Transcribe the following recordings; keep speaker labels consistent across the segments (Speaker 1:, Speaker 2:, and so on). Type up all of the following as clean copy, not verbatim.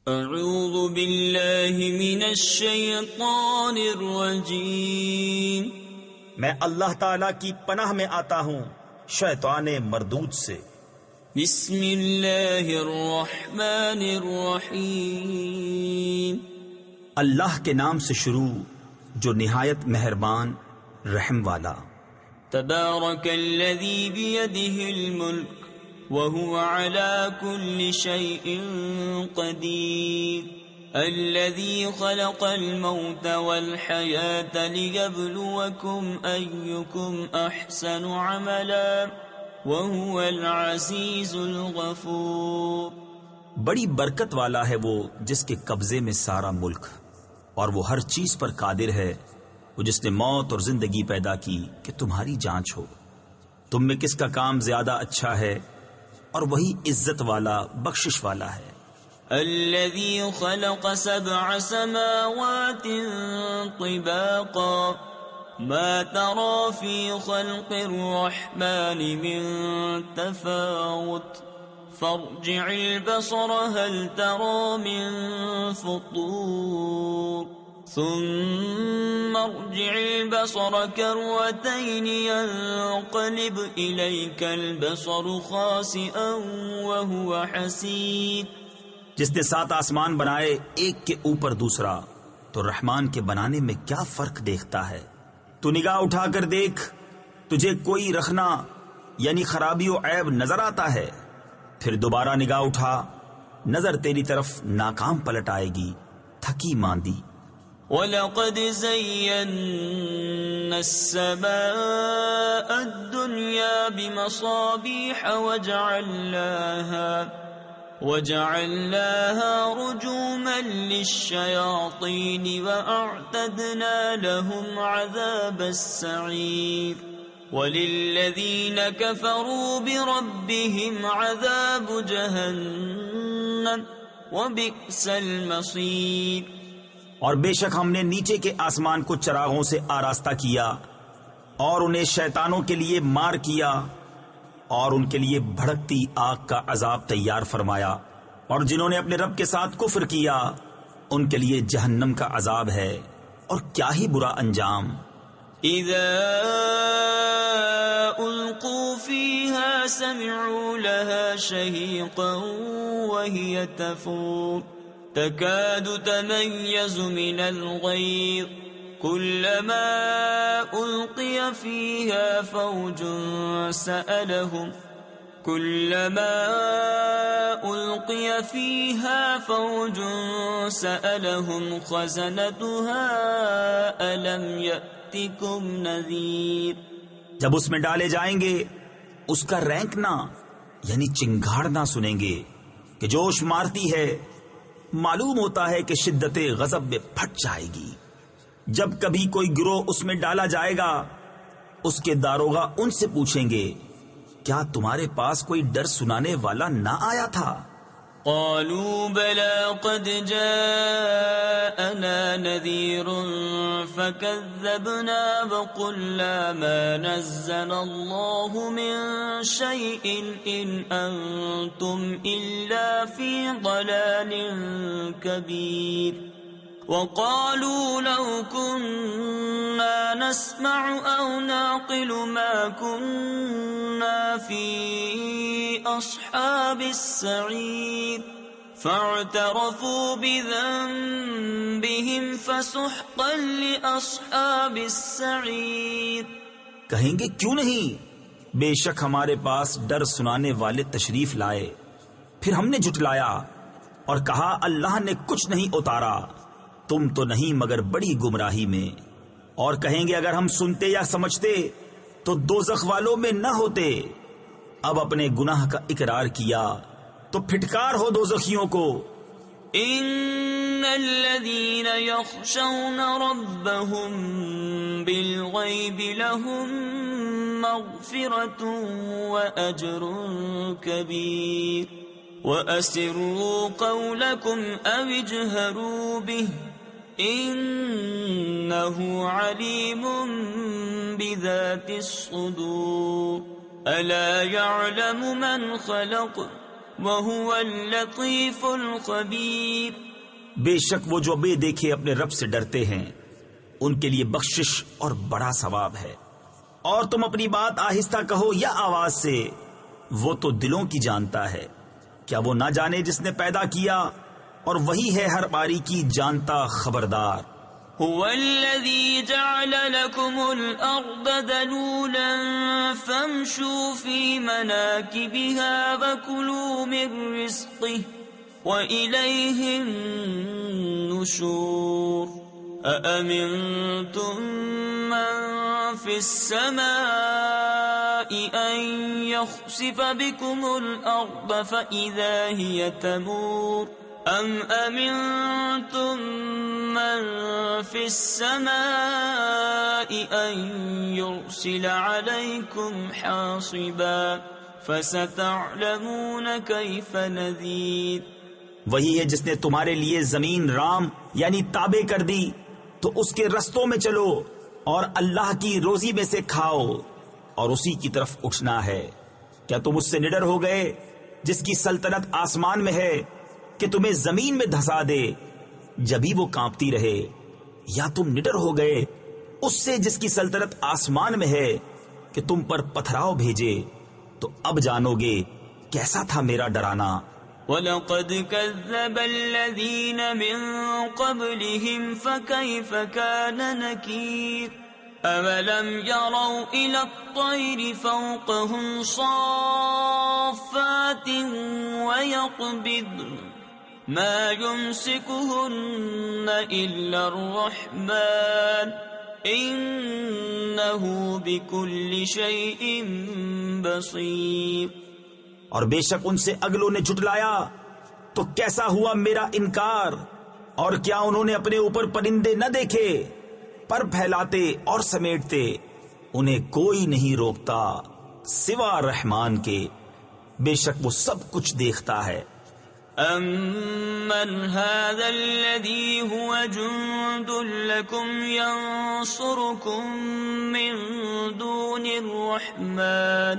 Speaker 1: اعوذ باللہ من الشیطان الرجیم،
Speaker 2: میں اللہ تعالی کی پناہ میں آتا ہوں شیطان مردود سے۔
Speaker 1: بسم اللہ الرحمن الرحیم،
Speaker 2: اللہ کے نام سے شروع جو نہایت مہربان رحم والا۔
Speaker 1: تبارک الذی بیدہ الملک وهو على كل شيء قدير الذي خلق الموت والحياة ليبلوكم أيكم أحسن عملا وهو العزيز الغفور۔
Speaker 2: بڑی برکت والا ہے وہ جس کے قبضے میں سارا ملک، اور وہ ہر چیز پر قادر ہے، وہ جس نے موت اور زندگی پیدا کی کہ تمہاری جانچ ہو، تم میں کس کا کام زیادہ اچھا ہے، اور وہی عزت والا بخشش والا ہے۔
Speaker 1: الذي خلق 7 سماوات طباقا ما ترى في خلق الرحمن من تفاوت فارجع البصر هل ترى من فطور ثم ارجع البصر كرتين ينقلب إليك البصر خاسئا وهو حسير۔
Speaker 2: جس نے 7 آسمان بنائے ایک کے اوپر دوسرا، تو رحمان کے بنانے میں کیا فرق دیکھتا ہے؟ تو نگاہ اٹھا کر دیکھ، تجھے کوئی رخنا یعنی خرابی و عیب نظر آتا ہے؟ پھر دوبارہ نگاہ اٹھا، نظر تیری طرف ناکام پلٹ آئے گی، تھکی ماندی۔
Speaker 1: وَلَقَدْ زَيَّنَّا السَّمَاءَ الدُّنْيَا بِمَصَابِيحَ وَجَعَلْنَاهَا رُجُومًا لِلشَّيَاطِينِ وَأَعْتَدْنَا لَهُمْ عَذَابَ السَّعِيرِ وَلِلَّذِينَ كَفَرُوا بِرَبِّهِمْ عَذَابُ جَهَنَّمَ وَبِئْسَ الْمَصِيرُ۔
Speaker 2: اور بے شک ہم نے نیچے کے آسمان کو چراغوں سے آراستہ کیا، اور انہیں شیطانوں کے لیے مار کیا، اور ان کے لیے بھڑکتی آگ کا عذاب تیار فرمایا، اور جنہوں نے اپنے رب کے ساتھ کفر کیا ان کے لیے جہنم کا عذاب ہے، اور کیا ہی برا انجام۔
Speaker 1: اذا القوا فيها سمعوا لها شهيقا وهي تفور تكاد تميز من الغيظ كلما ألقي فيها فوج سألهم خزنتها ألم يأتكم نذير۔
Speaker 2: جب اس میں ڈالے جائیں گے اس کا رینکنا یعنی چنگھاڑنا سنیں گے کہ جوش مارتی ہے، معلوم ہوتا ہے کہ شدت غضب میں پھٹ جائے گی۔ جب کبھی کوئی گروہ اس میں ڈالا جائے گا، اس کے داروغہ ان سے پوچھیں گے کیا تمہارے پاس کوئی ڈر سنانے والا نہ آیا تھا؟
Speaker 1: قالوا بلى قد جاءنا نذير فكذبنا وقلنا ما نزل الله من شيء إن أنتم إلا في ضلال كبير وقالوا لو كنا نسمع أو نعقل ما كنا في أصحاب السعير فاعترفوا بذنبهم فسحقا لأصحاب السعير۔
Speaker 2: کہیں گے کیوں نہیں، بے شک ہمارے پاس ڈر سنانے والے تشریف لائے، پھر ہم نے جھٹلایا اور کہا اللہ نے کچھ نہیں اتارا، تم تو نہیں مگر بڑی گمراہی میں۔ اور کہیں گے اگر ہم سنتے یا سمجھتے تو دوزخ والوں میں نہ ہوتے۔ اب اپنے گناہ کا اقرار کیا تو پھٹکار ہو دوزخیوں کو۔
Speaker 1: ان الذين يخشون ربهم بالغيب لهم مغفرة واجر كبير واسروا قولكم او اجهروا به انه عليم بذات الصدور الا يعلم من خلق وهو اللطيف الخبير.
Speaker 2: بے شک وہ جو بے دیکھے اپنے رب سے ڈرتے ہیں ان کے لیے بخشش اور بڑا ثواب ہے. اور تم اپنی بات آہستہ کہو یا آواز سے، وہ تو دلوں کی جانتا ہے. کیا وہ نہ جانے جس نے پیدا کیا، اور وہی ہے ہر باری کی جانتا خبردار.
Speaker 1: هو الذي جعل لكم الأرض ذلولا فامشوا في مناكبها وكلوا من رزقه وإليه النشور. أأمنتم من في السماء أن يخسف بكم الأرض فإذا هي تمور أم أمنتم من في السماء أن يرسل عليكم حاصبا فستعلمون كيف نذير.
Speaker 2: وہی ہے جس نے تمہارے لیے زمین رام یعنی تابع کر دی، تو اس کے رستوں میں چلو اور اللہ کی روزی میں سے کھاؤ اور اسی کی طرف اٹھنا ہے. کیا تم اس سے نڈر ہو گئے جس کی سلطنت آسمان میں ہے کہ تمہیں زمین میں دھسا دے جبھی وہ کانپتی رہے، یا تم نڈر ہو گئے اس سے جس کی سلطنت آسمان میں ہے کہ تم پر پتھراؤ بھیجے؟ تو اب جانو گے کیسا تھا میرا ڈرانا.
Speaker 1: وَلَقَدْ كَذَّبَ الَّذِينَ مِن قَبْلِهِمْ فَكَيْفَ كَانَ نَكِيرِ. أَوَلَمْ يَرَوْا إِلَى الطَّيْرِ فَوْقَهُمْ صَافَّاتٍ وَيَقْبِضْنَ مَا يُمْسِكُهُنَّ إِلَّا الرَّحْمَنُ إِنَّهُ بِكُلِّ شَيْءٍ بَصِيرٌ.
Speaker 2: اور بے شک ان سے اگلوں نے جھٹلایا تو کیسا ہوا میرا انکار. اور کیا انہوں نے اپنے اوپر پرندے نہ دیکھے، پر پھیلاتے اور سمیٹتے، انہیں کوئی نہیں روکتا سوا رحمان کے، بے شک وہ سب کچھ دیکھتا ہے.
Speaker 1: أَمَّنْ هَذَا الَّذِي هُوَ جُنْدٌ لَكُمْ يَنْصُرُكُمْ مِنْ دُونِ الرَّحْمَنِ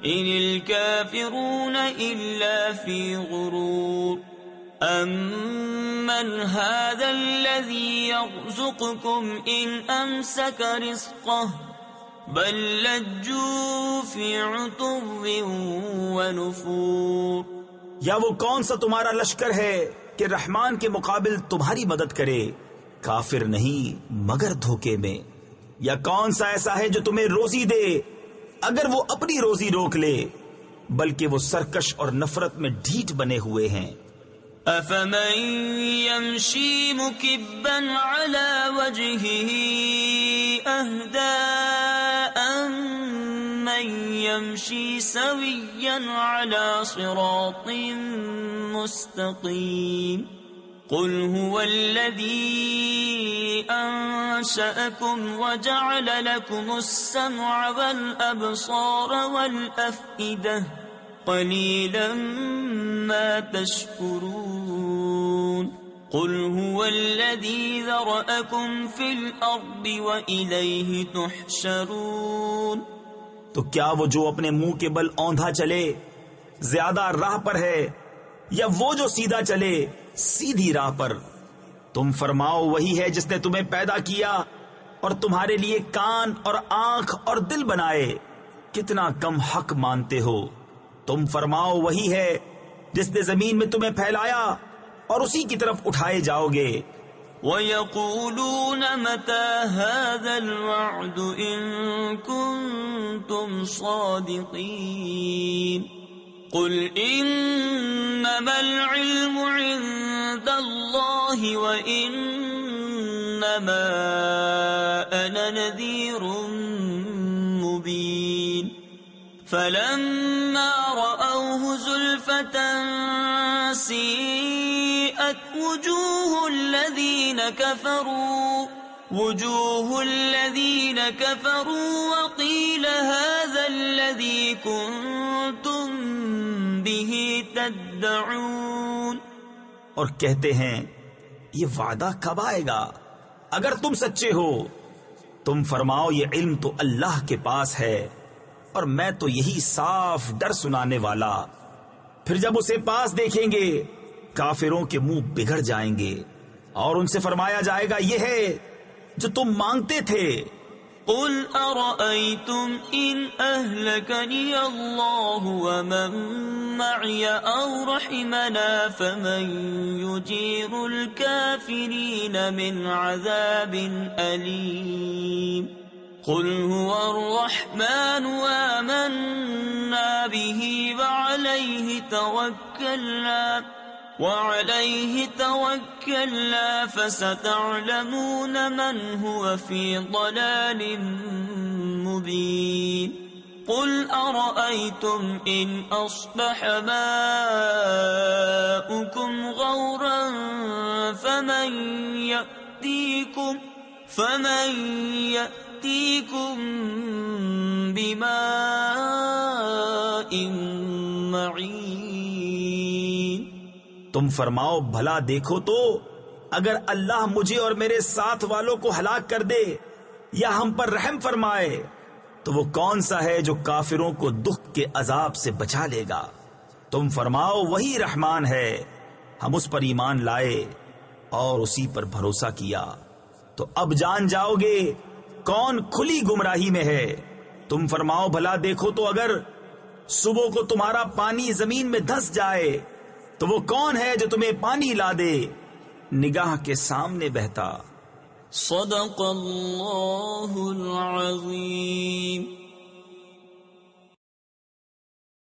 Speaker 1: إِنِ الْكَافِرُونَ إِلَّا فِي غُرُورٍ. أَمَّنْ هَذَا الَّذِي يَرْزُقُكُمْ إِنْ أَمْسَكَ رِزْقَهُ بَلْ لَجُّوا فِي عُتُوٍّ وَنُفُورٍ.
Speaker 2: یا وہ کون سا تمہارا لشکر ہے کہ رحمان کے مقابل تمہاری مدد کرے؟ کافر نہیں مگر دھوکے میں. یا کون سا ایسا ہے جو تمہیں روزی دے اگر وہ اپنی روزی روک لے، بلکہ وہ سرکش اور نفرت میں ڈھیٹ بنے ہوئے ہیں.
Speaker 1: أَفَمَن يَمْشِي مُكِبًّا عَلَى وَجْهِهِ أَهْدَىٰ أَمَّن يَمْشِي سَوِيًّا عَلَى صِرَاطٍ مُّسْتَقِيمٍ. قُلْ هُوَ الَّذِي أَنشَأَكُمْ وَجَعَلَ لَكُمُ السَّمْعَ وَالْأَبْصَارَ وَالْأَفْئِدَةَ قَلِيلًا مَا تَشْكُرُونَ. قُلْ هُوَ الَّذِي ذَرَأَكُمْ فِي الْأَرْضِ وَإِلَيْهِ تُحْشَرُونَ.
Speaker 2: تو کیا وہ جو اپنے منہ کے بل اوندھا چلے زیادہ راہ پر ہے، یا وہ جو سیدھا چلے سیدھی راہ پر؟ تم فرماؤ وہی ہے جس نے تمہیں پیدا کیا اور تمہارے لیے کان اور آنکھ اور دل بنائے، کتنا کم حق مانتے ہو. تم فرماؤ وہی ہے جس نے زمین میں تمہیں پھیلایا اور اسی کی طرف اٹھائے جاؤ گے.
Speaker 1: وَيَقُولُونَ مَتَى هَذَا الْوَعْدُ إِن كُنتُمْ صَادِقِينَ. قُلْ إِنَّمَا الْعِلْمُ عِندَ اللَّهِ وَإِنَّمَا أَنَا نَذِيرٌ مُبِينٌ. فَلَمَّا رَأَوْهُ زُلْفَةً سِيئَتْ وُجُوهُ الَّذِينَ كَفَرُوا وَقِيلَ هَذَا الَّذِي كُنتُم بِهِ تَدَّعُونَ.
Speaker 2: اور کہتے ہیں یہ وعدہ کب آئے گا اگر تم سچے ہو؟ تم فرماؤ یہ علم تو اللہ کے پاس ہے، اور میں تو یہی صاف ڈر سنانے والا پھر جب اسے پاس دیکھیں گے کافروں کے منہ بگڑ جائیں گے اور ان سے فرمایا جائے گا یہ ہے جو تم مانگتے تھے۔
Speaker 1: قل أرأيتم إن أهلكني الله ومن معي أو رحمنا فمن يجير الكافرين من عذاب أليم قل هو الرحمن آمنا به وعليه توكلنا فستعلمون من هو في ضلال مبين قل أرأيتم إن أصبح ماؤكم غورا فمن يأتيكم بماء معين۔
Speaker 2: تم فرماؤ بھلا دیکھو تو اگر اللہ مجھے اور میرے ساتھ والوں کو ہلاک کر دے یا ہم پر رحم فرمائے تو وہ کون سا ہے جو کافروں کو دکھ کے عذاب سے بچا لے گا؟ تم فرماؤ وہی رحمان ہے، ہم اس پر ایمان لائے اور اسی پر بھروسہ کیا، تو اب جان جاؤ گے کون کھلی گمراہی میں ہے۔ تم فرماؤ بھلا دیکھو تو اگر صبح کو تمہارا پانی زمین میں دھس جائے تو وہ کون ہے جو تمہیں پانی لا دے نگاہ کے سامنے بہتا۔
Speaker 1: صدق اللہ العظیم۔